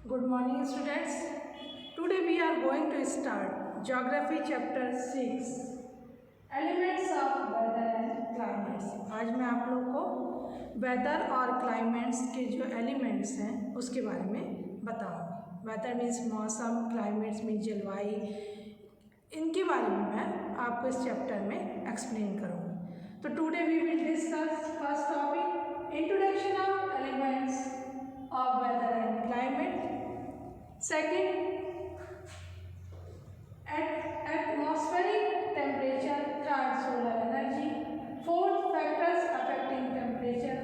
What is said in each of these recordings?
Good morning students. Today we are going to start Geography chapter 6 Elements of Weather and Climates. आज मैं आप लोग को weather और क्लाइमेट्स के जो एलिमेंट्स हैं उसके बारे में बताऊंगी. वेदर मीन्स मौसम, क्लाइमेट्स मीन्स जलवायु. इनके बारे में मैं आपको इस चैप्टर में एक्सप्लेन करूँगी. तो today we will discuss first topic introduction of elements of weather and climate. Second, atmospheric temperature. Third, solar energy. Fourth, factors affecting temperature.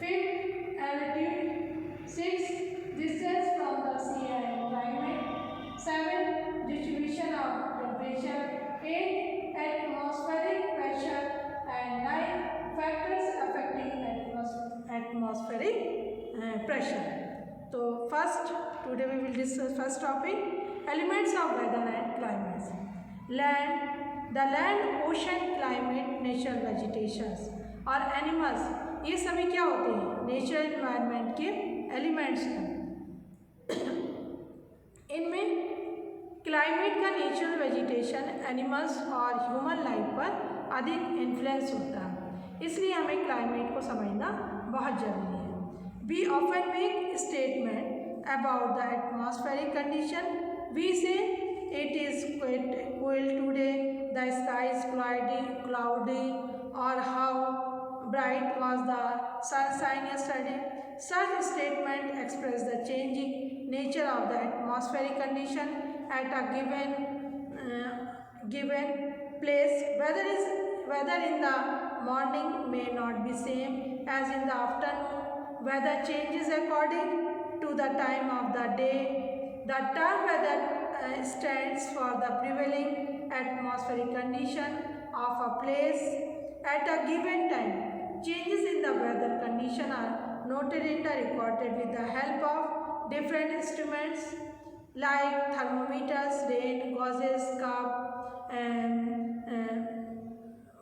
Fifth, altitude. Sixth, distance from the sea and climate. Seventh, distribution of temperature. Eighth, atmospheric pressure. And ninth, factors affecting atmospheric pressure. तो first today we will discuss first topic elements of weather and climates. The land, ocean, climate, natural vegetations और animals, ये सभी क्या होते हैं? Natural environment के elements हैं. इनमें क्लाइमेट का नेचुरल वेजिटेशन, एनिमल्स और ह्यूमन लाइफ पर अधिक इन्फ्लुएंस होता है, इसलिए हमें क्लाइमेट को समझना बहुत ज़रूरी है. We often make statement about the atmospheric condition. We say it is quite cool today, the sky is cloudy, or how bright was the sunshine yesterday. Such statement express the changing nature of the atmospheric condition at a given place. Weather in the morning may not be same as in the afternoon. Weather changes according to the time of the day. The term weather stands for the prevailing atmospheric condition of a place at a given time. Changes in the weather condition are noted and recorded with the help of different instruments like thermometers, rain gauges,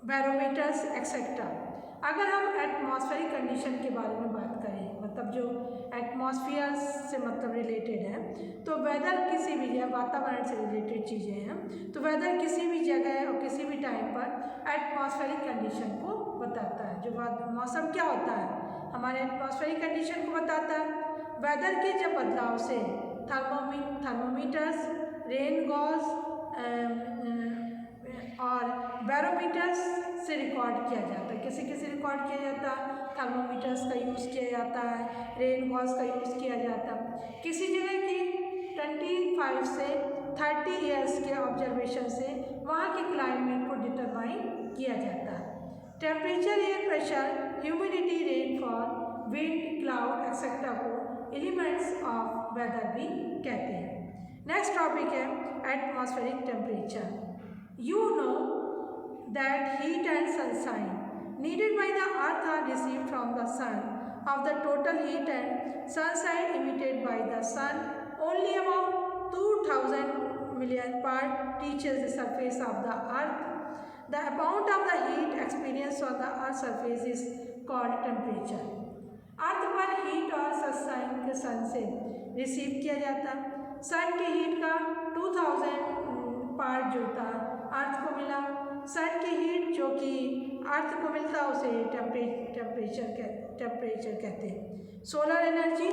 barometers, etc. अगर हम atmospheric condition के बारे में बात करें, मतलब जो atmosphere से मतलब रिलेटेड है, तो वेदर किसी भी जगह, वातावरण से रिलेटेड चीज़ें हैं, तो वेदर किसी भी जगह और किसी भी टाइम पर एटमॉस्फेरिक कंडीशन को बताता है. जो मौसम क्या होता है, हमारे एटमॉस्फेरिक कंडीशन को बताता है. वेदर के जब बदलाव से थर्मोमीटर्स, रेन गॉज और बैरोमीटर्स से रिकॉर्ड किया जाता है. किसी रिकॉर्ड किया जाता है, थर्मोमीटर्स का यूज़ किया जाता है, रेन गॉज का यूज़ किया जाता है. किसी जगह की 25 से 30 ईयर्स के ऑब्जर्वेशन से वहाँ के क्लाइमेट को डिटरमाइन किया जाता है. Temperature, air pressure, humidity, rainfall, wind, cloud etcetera को एलिमेंट्स ऑफ वेदर भी कहते हैं. नेक्स्ट टॉपिक है atmospheric temperature. You know that heat and sunshine needed by the earth are received from the sun. Of the total heat and sunshine emitted by the sun, only about 2000 million part reaches the surface of the earth. The amount of the heat experienced on the earth's surface is called temperature. अर्थ पर heat और sunshine के सन से receive किया जाता. सन के heat का 2000 part जो था अर्थ को मिला. सन की हीट जो कि अर्थ को मिलता उसे टेम्परेचर कहते हैं. सोलर एनर्जी,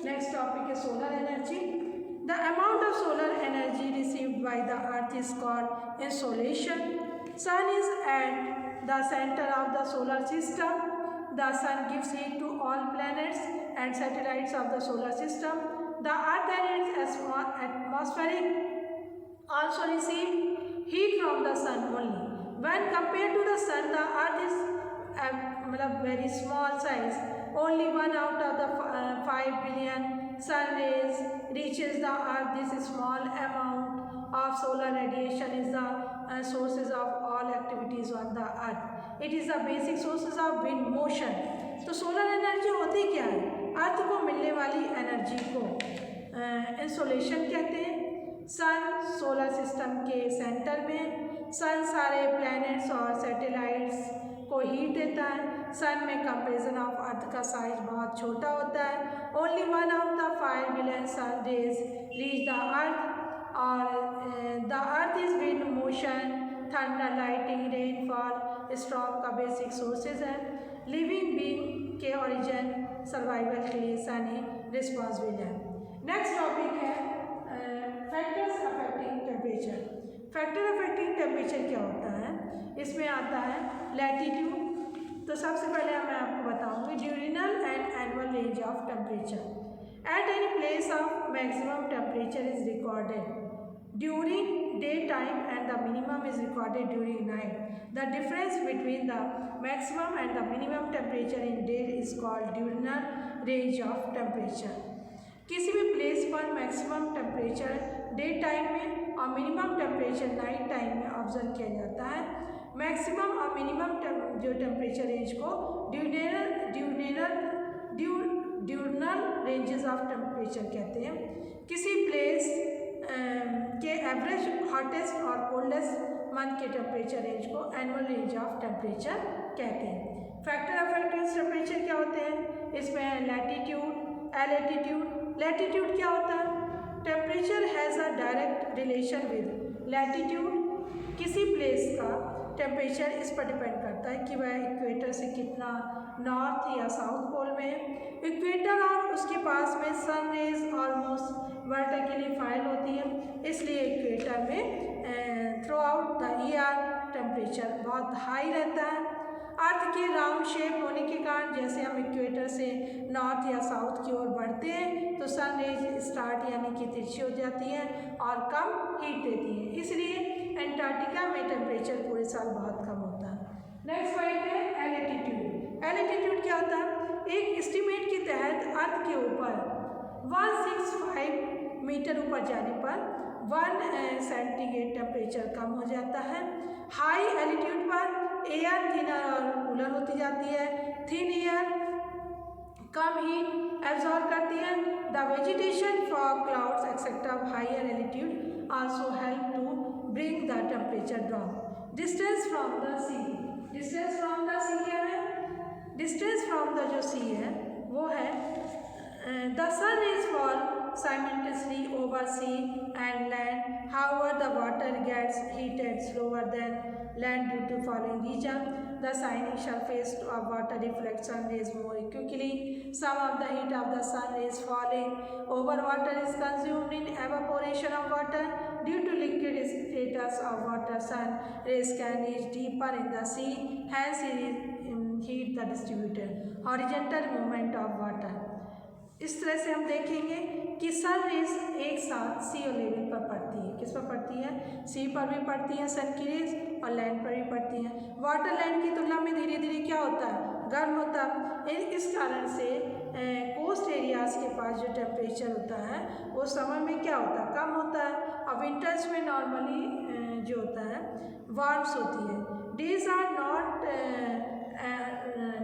नेक्स्ट टॉपिक है solar energy. The amount of solar energy received by the earth is called insolation. Sun is at the centre of the solar system. The sun gives heat to all planets and satellites of the solar system. The earth and its atmospheric also receive heat from the sun only. When compared to the sun, the earth is very small size. Only 1 out of the 5 billion sun rays reaches the earth. This small amount of solar radiation is the sources of all activities on the earth. It is the basic sources of wind motion. तो solar energy होती क्या है? अर्थ को मिलने वाली energy को insolation कहते हैं. सन सोलर सिस्टम के सेंटर में, सन सारे प्लैनेट्स और सैटेलाइट्स को हीट देता है। सन में कंपेरिजन ऑफ अर्थ का साइज बहुत छोटा होता है। Only one of the 5 billion sun rays reach the earth और the earth is wind motion thunder lightning rainfall storm का बेसिक सोर्सेज है। लिविंग बीइंग के ओरिजिन सर्वाइवल के लिए सन ही रिस्पॉन्सिबल है। नेक्स्ट टॉपिक है factors affecting temperature. Factor affecting temperature क्या होता है? इसमें आता है लैटीट्यूड। तो सबसे पहले मैं आपको बताऊंगी diurnal and annual range of temperature. At any place of maximum temperature is recorded during day time and the minimum is recorded during night. The difference between the maximum and the minimum temperature in day is called diurnal range of temperature. किसी भी place पर maximum temperature day time में और minimum temperature night time में observe किया जाता है। Maximum और मिनिमम जो टेम्परेचर रेंज को ड्यूरनल रेंजेस ऑफ टेम्परेचर कहते हैं। किसी प्लेस के एवरेज हॉटेस्ट और कोल्डेस्ट मंथ के टेम्परेचर रेंज को एनुअल रेंज ऑफ टेम्परेचर कहते हैं। फैक्टर अफेक्टिंग टेम्परेचर क्या होते हैं? इसमें लैटीट्यूड, एलेटीट्यूड। लैटीट्यूड क्या होता है? Temperature has a direct relation with latitude. किसी प्लेस का टेम्परेचर इस पर डिपेंड करता है कि वह इक्वेटर से कितना नॉर्थ या साउथ पोल में है। इक्वेटर और उसके पास में sun rays almost vertically fall होती है, इसलिए इक्वेटर में throughout the year temperature बहुत हाई रहता है। अर्थ के राउंड शेप होने के कारण जैसे हम इक्वेटर से नॉर्थ या साउथ की ओर बढ़ते हैं तो सन रेज स्टार्ट यानी कि तिरछी हो जाती है और कम हीट देती है, इसलिए एंटार्क्टिका में टेम्परेचर पूरे साल बहुत कम होता है। नेक्स्ट पॉइंट है एलेटीट्यूड। एलेटीट्यूड क्या होता है? एक एस्टीमेट के तहत अर्थ के ऊपर 165 मीटर ऊपर जाने पर 1 सेंटीग्रेड टेम्परेचर कम हो जाता है। हाई एल्टीट्यूड पर एयर थिनर और कूलर होती जाती है। थिन एयर कम हीट एब्जॉर्ब करती है। The vegetation fog clouds etcetera of higher altitude also help to bring the temperature down. Distance from the sea. Distance from the sea क्या है? डिस्टेंस फ्रॉम द जो सी है वो है the sun is fall simultaneously over sea and land. However, the water gets heated slower than land due to following reason. The shining surface of water reflects sun rays more quickly. Some of the heat of the sun rays falling over water is consumed in evaporation of water. Due to liquid status of water, sun rays can reach deeper in the sea. Hence, heat the distributed horizontal movement of water. इस तरह से हम देखेंगे कि sun rays एक साथ सी level पर पड़ती है। किस पर पड़ती है? सी पर भी पड़ती है सन की रेज और लैंड पर भी पड़ती है। वाटर लैंड की तुलना में धीरे धीरे क्या होता है? गर्म होता है। इस कारण से कोस्ट एरियाज के पास जो टेम्परेचर होता है वो समर में क्या होता है? कम होता है और विंटर्स में नॉर्मली जो होता है वार्म्स होती है। Days are not,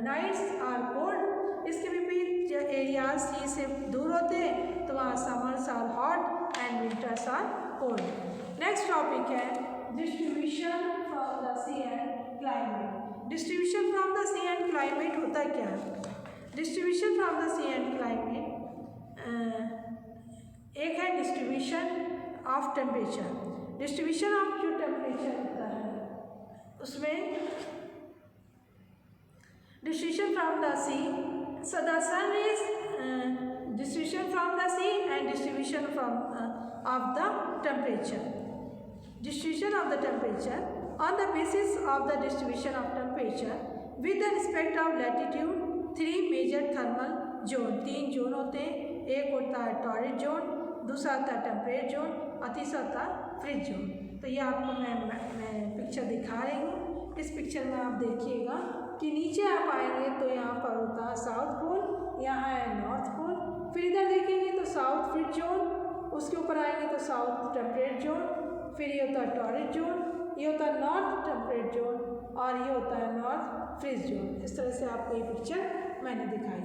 nights are cold. इसके विपरीत जो एरियाज सी से दूर होते हैं तो वहाँ summers are hot and winters are cold. Next topic है distribution from the sea and climate. Distribution from the sea and climate होता क्या है? Distribution from the sea and climate एक है distribution of temperature. Distribution of जो temperature होता है उसमें distribution from the sea. So the sun is distribution from the sea and distribution from of the temperature. Distribution of the temperature on the basis of the distribution of temperature with the respect of latitude, 3 major thermal zone, 3 zone होते हैं। एक होता है torrid zone, दूसरा होता है temperate zone और तीसरा होता है फ्रिज जोन। तो ये आपको मैं पिक्चर दिखा रही हूँ। इस पिक्चर में आप देखिएगा कि नीचे आप आएंगे तो यहाँ पर होता है साउथ पोल, यहाँ है नॉर्थ पोल। फिर इधर देखेंगे तो साउथ फ्रिज जोन, उसके ऊपर आएंगे तो साउथ टेम्परेट जोन, फिर ये होता है टॉरिड जोन, ये होता है नॉर्थ टेम्परेट जोन और ये होता है नॉर्थ फ्रिज जोन। इस तरह से आपको ये पिक्चर मैंने दिखाई।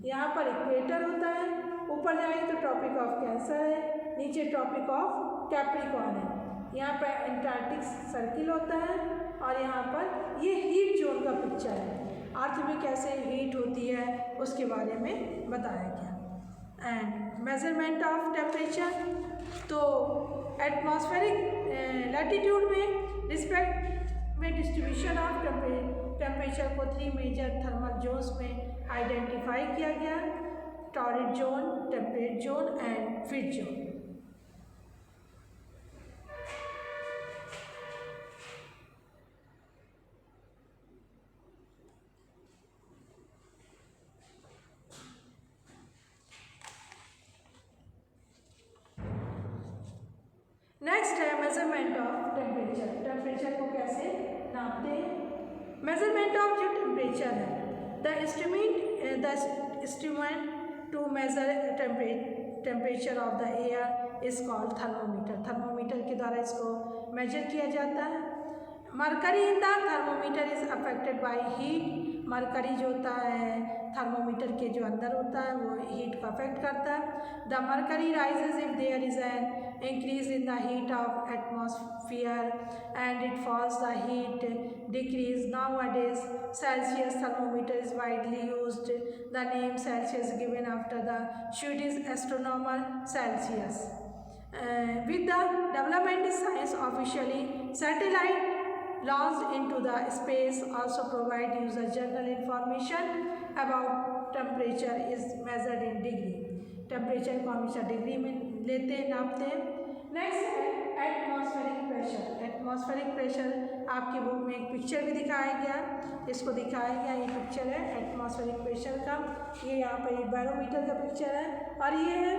यहाँ पर इक्वेटर होता है, ऊपर जाएंगे तो ट्रॉपिक ऑफ कैंसर है, नीचे ट्रॉपिक ऑफ कैप्रिकॉर्न है। यहाँ पर एंटार्क्टिक सर्किल होता है और यहाँ पर ये हीट जोन का पिक्चर है, अर्थ में कैसे हीट होती है उसके बारे में बताया गया। एंड मेजरमेंट ऑफ टेम्परेचर, तो एटमॉस्फेरिक लैटिट्यूड में रिस्पेक्ट में डिस्ट्रीब्यूशन ऑफ टेम्परेचर को 3 मेजर थर्मल जोन्स में आइडेंटिफाई किया गया, torrid zone, temperate zone and frigid zone. Next है मेजरमेंट ऑफ टेम्परेचर, टेम्परेचर को कैसे नापते हैं। मेजरमेंट ऑफ जो टेम्परेचर है, the instrument to measure temperature of the air is called thermometer, thermometer के द्वारा इसको मेजर किया जाता है। Mercury in the thermometer is affected by heat, mercury जो होता है थर्मोमीटर के जो अंदर होता है वो हीट को अफेक्ट करता है। The mercury rises if there is an increase in the heat of atmosphere and it falls the heat decrease. Nowadays Celsius thermometer is widely used, the name Celsius given after the Swedish astronomer Celsius. With the development in science, officially satellite launched into the space also provide user general information about temperature is measured in degree, temperature को हमेशा degree में लेते हैं, नापते हैं। Next है atmospheric pressure, atmospheric pressure आपकी book में एक पिक्चर भी दिखाया गया, इसको दिखाया गया, ये पिक्चर है एटमॉस्फेरिक प्रेशर का, ये यहाँ पर ये बैरोमीटर का पिक्चर है और ये है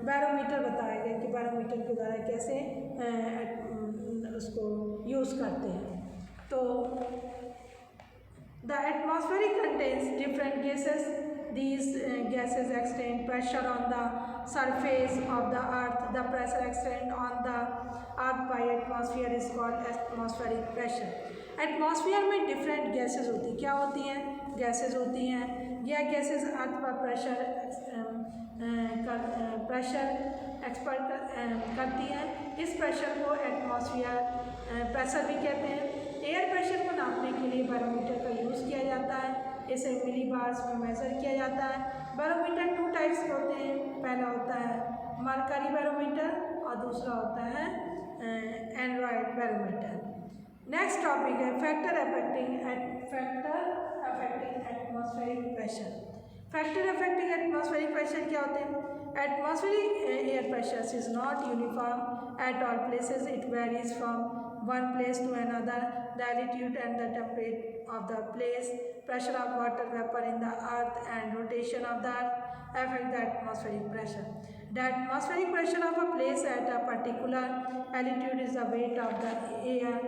बैरोमीटर बताया गया कि बैरोमीटर के द्वारा कैसे उसको यूज़ करते हैं। तो the atmospheric contains different gases, these gases extend pressure on the surface of the earth, the pressure extend on the earth by atmosphere is called atmospheric pressure। Atmosphere में डिफरेंट गैसेस होती हैं, क्या होती हैं, gases होती हैं, यह gases अर्थ पर प्रेशर एक्सपर्ट करती हैं, इस प्रेशर को एटमॉस्फेयर प्रेशर भी कहते हैं। एयर प्रेशर को नापने के लिए बैरोमीटर का यूज़ किया जाता है, इसे मिलीबार्स में मेज़र किया जाता है। बैरोमीटर 2 टाइप्स के होते हैं, पहला होता है मरकरी बैरोमीटर और दूसरा होता है एंड्रॉयड बैरोमीटर। नेक्स्ट टॉपिक है factor affecting atmospheric pressure. Factor affecting atmospheric pressure क्या होते हैं। Atmospheric air pressure is not uniform at all places, it varies from one place to another, the altitude and the temperature of the place, pressure of water vapor in the earth and rotation of the earth affect the atmospheric pressure. The atmospheric pressure of a place at a particular altitude is the weight of the air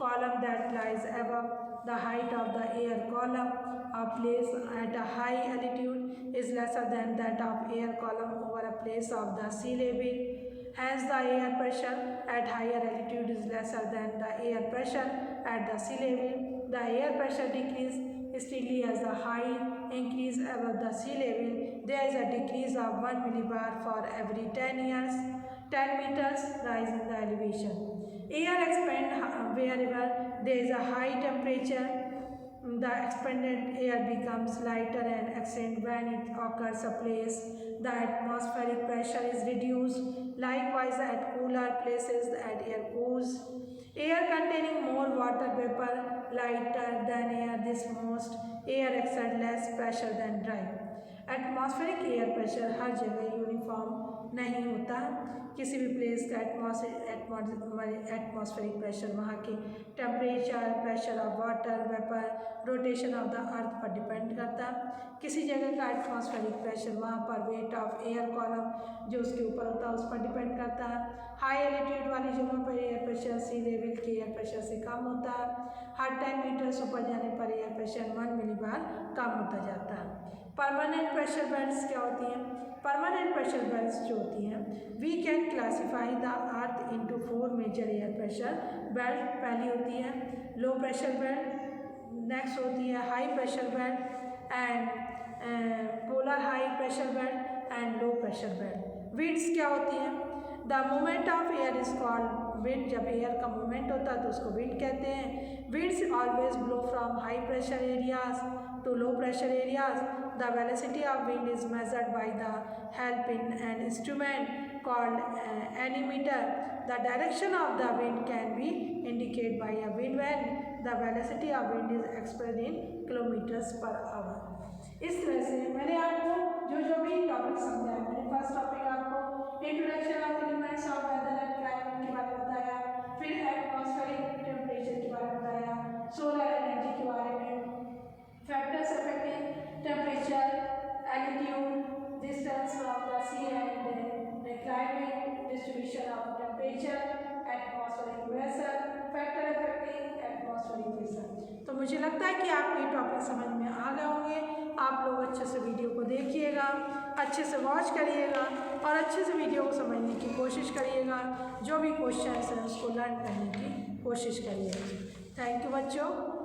column that lies above the height of the air column. A place at a high altitude is lesser than that of air column over a place of the sea level. Hence, the air pressure at higher altitude is lesser than the air pressure at the sea level. The air pressure decreases steadily as the height increases above the sea level. There is a decrease of 1 millibar for every 10 years. 10 meters rise in the elevation. Air expands wherever there is a high temperature. The expanded air becomes lighter and extends when it occurs a place. The atmospheric pressure is reduced. Likewise, at cooler places, the air cools. Air containing more water vapor lighter than air. This most air exerts less pressure than dry. Atmospheric air pressure हर जगह uniform नहीं होता, किसी भी place का atmospheric pressure वहाँ के temperature, pressure of water vapour, rotation of the earth पर डिपेंड करता। किसी जगह का एटमॉस्फेरिक प्रेशर वहाँ पर वेट ऑफ एयर कॉलम जो उसके ऊपर होता है उस पर डिपेंड करता है। हाई एल्टीट्यूड वाली जगहों पर एयर प्रेशर सी लेवल के एयर प्रेशर से कम होता है। हर 10 मीटर्स ऊपर जाने पर एयर प्रेशर 1 मिलीबार कम होता जाता है। परमानेंट प्रेशर बेल्ट्स क्या होती हैं। परमानेंट प्रेशर बेल्ट्स जो होती हैं, we can classify the earth into 4 major air pressure belt. पहली होती है लो प्रेशर बेल्ट, नेक्स्ट होती है high pressure belt and polar high pressure belt and low pressure belt. Winds क्या होती हैं। The movement of air is called wind, जब air का मूवमेंट होता है तो उसको विंड कहते हैं। Winds always blow from high pressure areas to low pressure areas. The velocity of wind is measured by the help in an instrument called anemometer. The direction of the wind can be indicate by a wind vane. The velocity of wind is expressed in kilometers per hour. इस तरह से मैंने आपको जो भी topic समझाया, मैंने first topic आपको introduction of elements of weather and climate के बारे में बताया, फिर एटमॉस्फेरिक टेम्परेचर के बारे में बताया, सोलर एनर्जी के बारे में, factors affecting temperature, altitude, distance from the sea and climate, distribution of temperature, atmospheric pressure, factor affecting atmospheric pressure. तो मुझे लगता है कि आपको ये टॉपिक समझ में आ गए होंगे। आप लोग अच्छे से वीडियो को देखिएगा, अच्छे से वॉच करिएगा और अच्छे से वीडियो को समझने की कोशिश करिएगा। जो भी क्वेश्चन हैं उसको लर्न करने की कोशिश करिएगा। थैंक यू बच्चों।